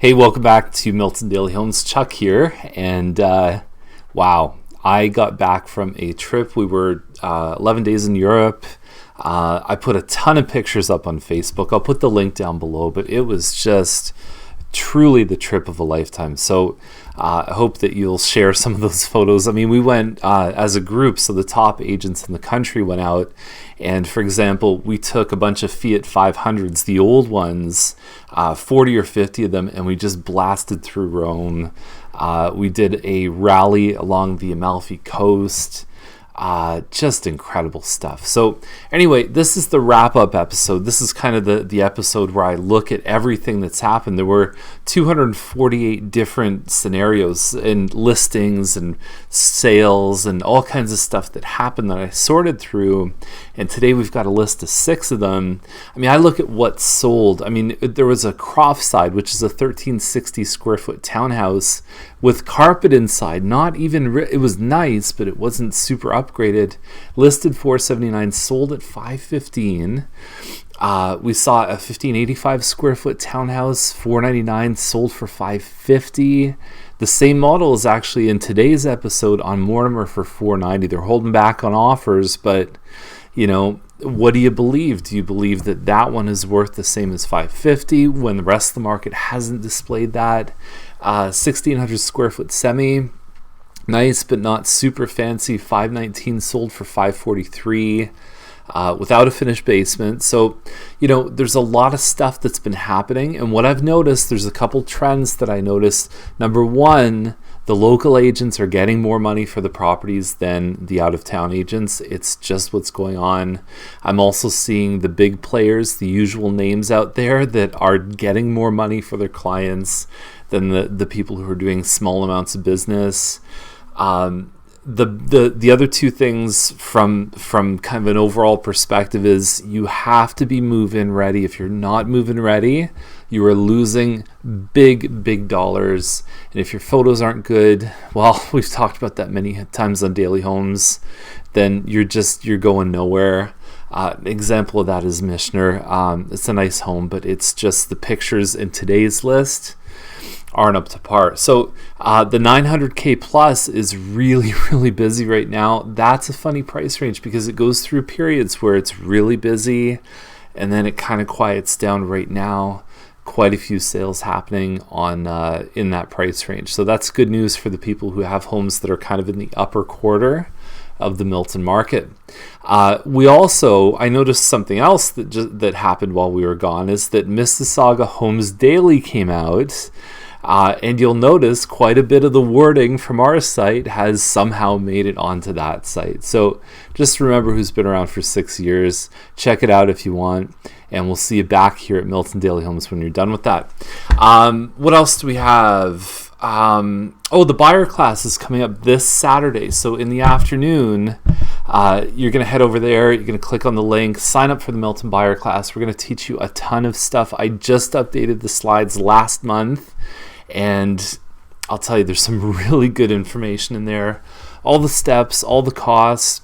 Hey, welcome back to Milton Daily Homes. Chuck here, and wow, I got back from a trip. We were 11 days in Europe. I put a ton of pictures up on Facebook. I'll put the link down below, but it was just truly the trip of a lifetime. So I hope that you'll share some of those photos. I mean, we went as a group, so the top agents in the country went out, and for example, we took a bunch of Fiat 500s, the old ones, 40 or 50 of them, and we just blasted through Rome. We did a rally along the Amalfi coast. Just incredible stuff. So anyway, this is the wrap-up episode. This is kind of the episode where I look at everything that's happened. There were 248 different scenarios and listings and sales and all kinds of stuff that happened that I sorted through, and today we've got a list of 6 of them. I mean, I look at what's sold. I mean, there was a Croftside, which is a 1360 square foot townhouse with carpet inside. Not even it was nice, but it wasn't super upgraded. Listed $479, sold at $515. We saw a 1585 square foot townhouse, $499, sold for $550. The same model is actually in today's episode on Mortimer for $490. They're holding back on offers, but you know, what do you believe? Do you believe that that one is worth the same as $550 when the rest of the market hasn't displayed that? 1600 square foot semi, nice but not super fancy, $519, sold for $543. Without a finished basement. So, you know, there's a lot of stuff that's been happening, and what I've noticed, there's a couple trends that I noticed. Number one, the local agents are getting more money for the properties than the out-of-town agents. It's just what's going on. I'm also seeing the big players, the usual names out there, that are getting more money for their clients than the people who are doing small amounts of business. The other two things from kind of an overall perspective is you have to be move-in ready. If you're not move-in ready, you are losing big dollars. And if your photos aren't good, well, we've talked about that many times on Daily Homes, then you're going nowhere. Example of that is Mishner. It's a nice home, but it's just the pictures in today's list aren't up to par. So the 900K plus is really busy right now. That's a funny price range because it goes through periods where it's really busy and then it kind of quiets down. Right now, quite a few sales happening on in that price range. So that's good news for the people who have homes that are kind of in the upper quarter of the Milton market. I noticed something else that happened while we were gone, is that Mississauga Homes Daily came out. And you'll notice quite a bit of the wording from our site has somehow made it onto that site. So just remember who's been around for 6 years. Check it out if you want. And we'll see you back here at Milton Daily Homes when you're done with that. What else do we have? The Buyer Class is coming up this Saturday. So in the afternoon, you're going to head over there. You're going to click on the link, sign up for the Milton Buyer Class. We're going to teach you a ton of stuff. I just updated the slides last month, and I'll tell you, there's some really good information in there. All the steps, all the costs,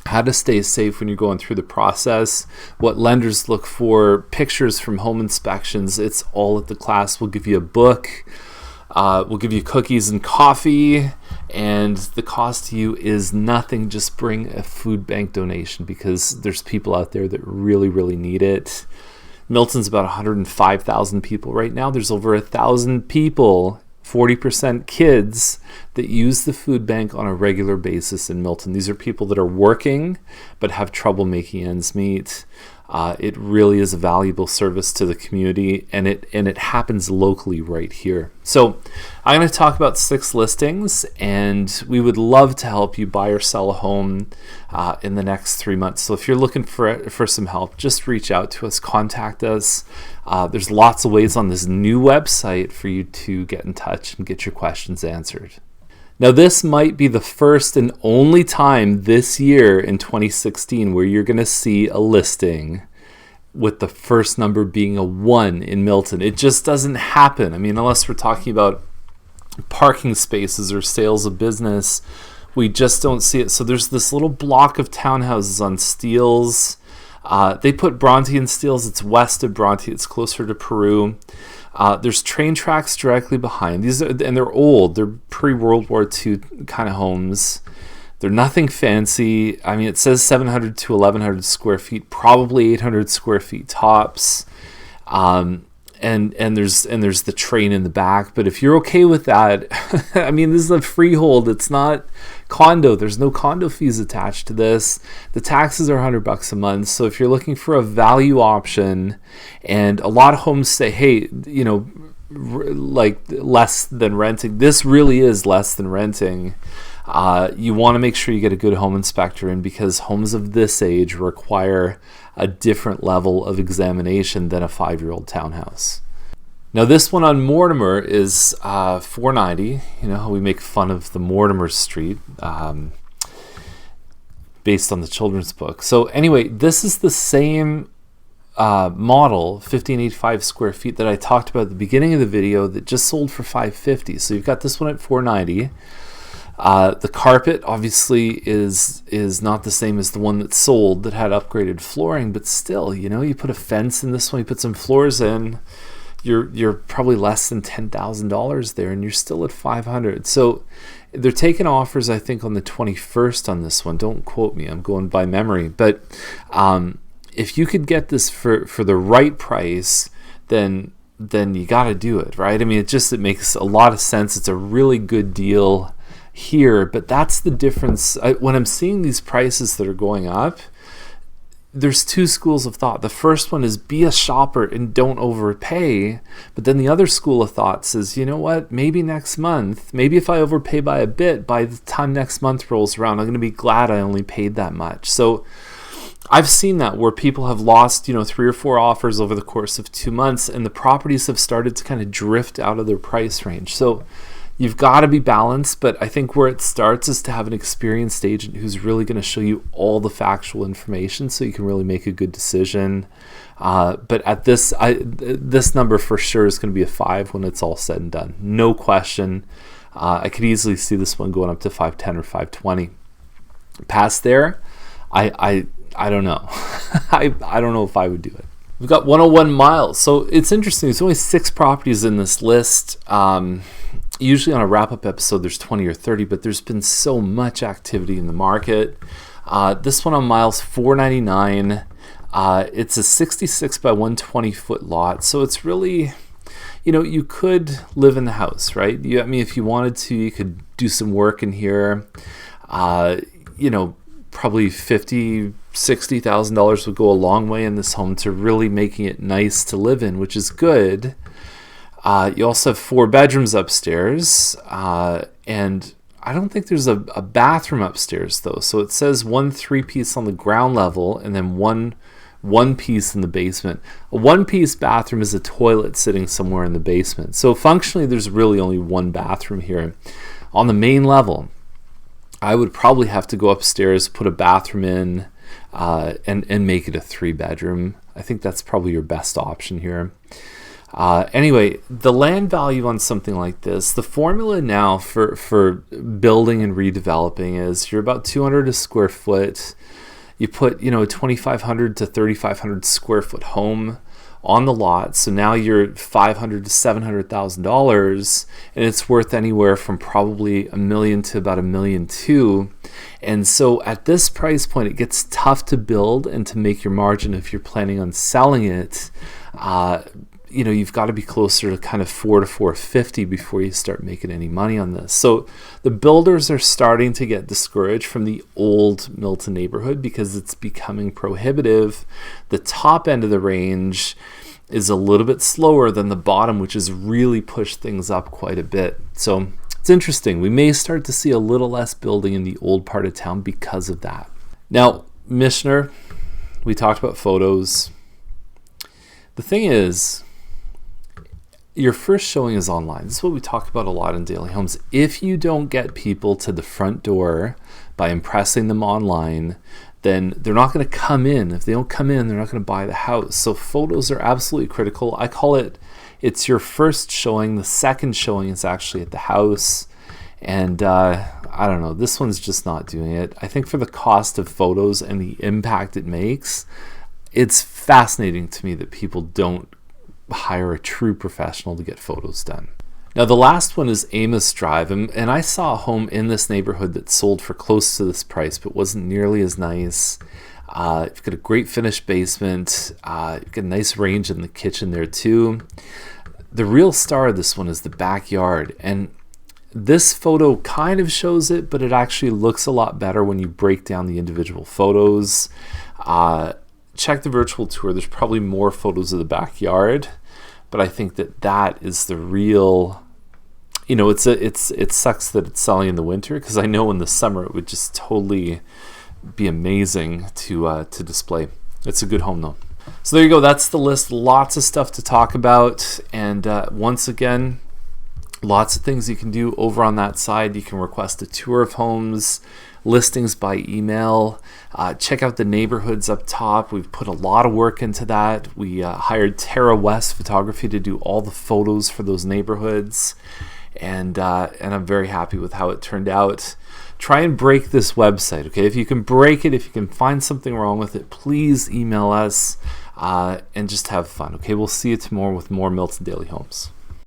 how to stay safe when you're going through the process, what lenders look for, pictures from home inspections. It's all at the class. We'll give you a book. We'll give you cookies and coffee, and the cost to you is nothing. Just bring a food bank donation because there's people out there that really need it. Milton's about 105,000 people right now. There's over 1,000 people, 40% kids, that use the food bank on a regular basis in Milton. These are people that are working but have trouble making ends meet. It really is a valuable service to the community, and it happens locally right here. So I'm going to talk about 6 listings, and we would love to help you buy or sell a home in the next 3 months. So if you're looking for some help, just reach out to us, contact us. There's lots of ways on this new website for you to get in touch and get your questions answered. Now, this might be the first and only time this year in 2016 where you're going to see a listing with the first number being a 1 in Milton. It just doesn't happen. I mean, unless we're talking about parking spaces or sales of business, we just don't see it. So there's this little block of townhouses on Steeles. They put Bronte in Steeles. It's west of Bronte. It's closer to Peru. There's train tracks directly behind. And they're old. They're pre-World War II kind of homes. They're nothing fancy. I mean, it says 700 to 1,100 square feet, probably 800 square feet tops. And there's the train in the back. But if you're okay with that, I mean, this is a freehold. It's not condo. There's no condo fees attached to this. The taxes are $100 a month. So if you're looking for a value option, and a lot of homes say, hey, like less than renting. This really is less than renting. You want to make sure you get a good home inspector in, because homes of this age require a different level of examination than a 5-year-old townhouse. Now this one on Mortimer is $490. You know how we make fun of the Mortimer Street based on the children's book. So anyway, this is the same model, 1585 square feet, that I talked about at the beginning of the video, that just sold for $550. So you've got this one at $490. The carpet obviously is not the same as the one that sold that had upgraded flooring, but still, you put a fence in this one, you put some floors in, you're probably less than $10,000 there, and you're still at $500. So they're taking offers, I think, on the 21st on this one. Don't quote me, I'm going by memory. But if you could get this for the right price, then you got to do it, right? I mean, it makes a lot of sense. It's a really good deal here, but that's the difference. When I'm seeing these prices that are going up, there's two schools of thought. The first one is be a shopper and don't overpay. But then the other school of thought says, you know what, maybe next month, maybe if I overpay by a bit, by the time next month rolls around, I'm going to be glad I only paid that much. So I've seen that where people have lost, 3 or 4 offers over the course of 2 months, and the properties have started to kind of drift out of their price range. So you've got to be balanced, but I think where it starts is to have an experienced agent who's really going to show you all the factual information so you can really make a good decision. But at this number for sure is going to be a 5 when it's all said and done. No question. I could easily see this one going up to 510 or 520. Past there, I don't know. I don't know if I would do it. We've got 101 Miles. So it's interesting. There's only 6 properties in this list. Usually on a wrap-up episode, there's 20 or 30, but there's been so much activity in the market. This one on Miles, $499. It's a 66 by 120 foot lot. So it's really, you could live in the house, right? If you wanted to, you could do some work in here. Probably $50,000-$60,000 would go a long way in this home to really making it nice to live in, which is good. You also have 4 bedrooms upstairs, and I don't think there's a bathroom upstairs though. So it says 1 3-piece on the ground level, and then one piece in the basement. A 1-piece bathroom is a toilet sitting somewhere in the basement. So functionally, there's really only 1 bathroom here. On the main level, I would probably have to go upstairs, put a bathroom in, and make it a 3-bedroom. I think that's probably your best option here. Anyway, the land value on something like this, the formula now for building and redeveloping is you're about 200 a square foot. You put, a 2,500 to 3,500 square foot home on the lot. So now you're $500,000 to $700,000, and it's worth anywhere from probably $1 million to about $1.2 million. And so at this price point, it gets tough to build and to make your margin if you're planning on selling it. You've got to be closer to kind of 4 to 450 before you start making any money on this. So the builders are starting to get discouraged from the old Milton neighborhood because it's becoming prohibitive. The top end of the range is a little bit slower than the bottom, which has really pushed things up quite a bit. So it's interesting. We may start to see a little less building in the old part of town because of that. Now, Michener, we talked about photos. The thing is, your first showing is online. This is what we talk about a lot in Daily Homes. If you don't get people to the front door by impressing them online, then they're not going to come in. If they don't come in, they're not going to buy the house. So photos are absolutely critical. I call it's your first showing. The second showing is actually at the house. And I don't know, this one's just not doing it. I think for the cost of photos and the impact it makes, it's fascinating to me that people don't hire a true professional to get photos done. Now the last one is Amos Drive, and I saw a home in this neighborhood that sold for close to this price but wasn't nearly as nice. You've got a great finished basement, you've got a nice range in the kitchen there too. The real star of this one is the backyard, and this photo kind of shows it, but it actually looks a lot better when you break down the individual photos. Check the virtual tour. There's probably more photos of the backyard, but I think that is the real, it sucks that it's selling in the winter, because I know in the summer it would just totally be amazing to display. It's a good home though. So there you go. That's the list. Lots of stuff to talk about, and once again, lots of things you can do over on that side. You can request a tour of homes, listings by email. Check out the neighborhoods up top. We've put a lot of work into that. We hired Terra West Photography to do all the photos for those neighborhoods, and I'm very happy with how it turned out. Try and break this website, okay? If you can break it, if you can find something wrong with it, please email us and just have fun, okay? We'll see you tomorrow with more Milton Daily Homes.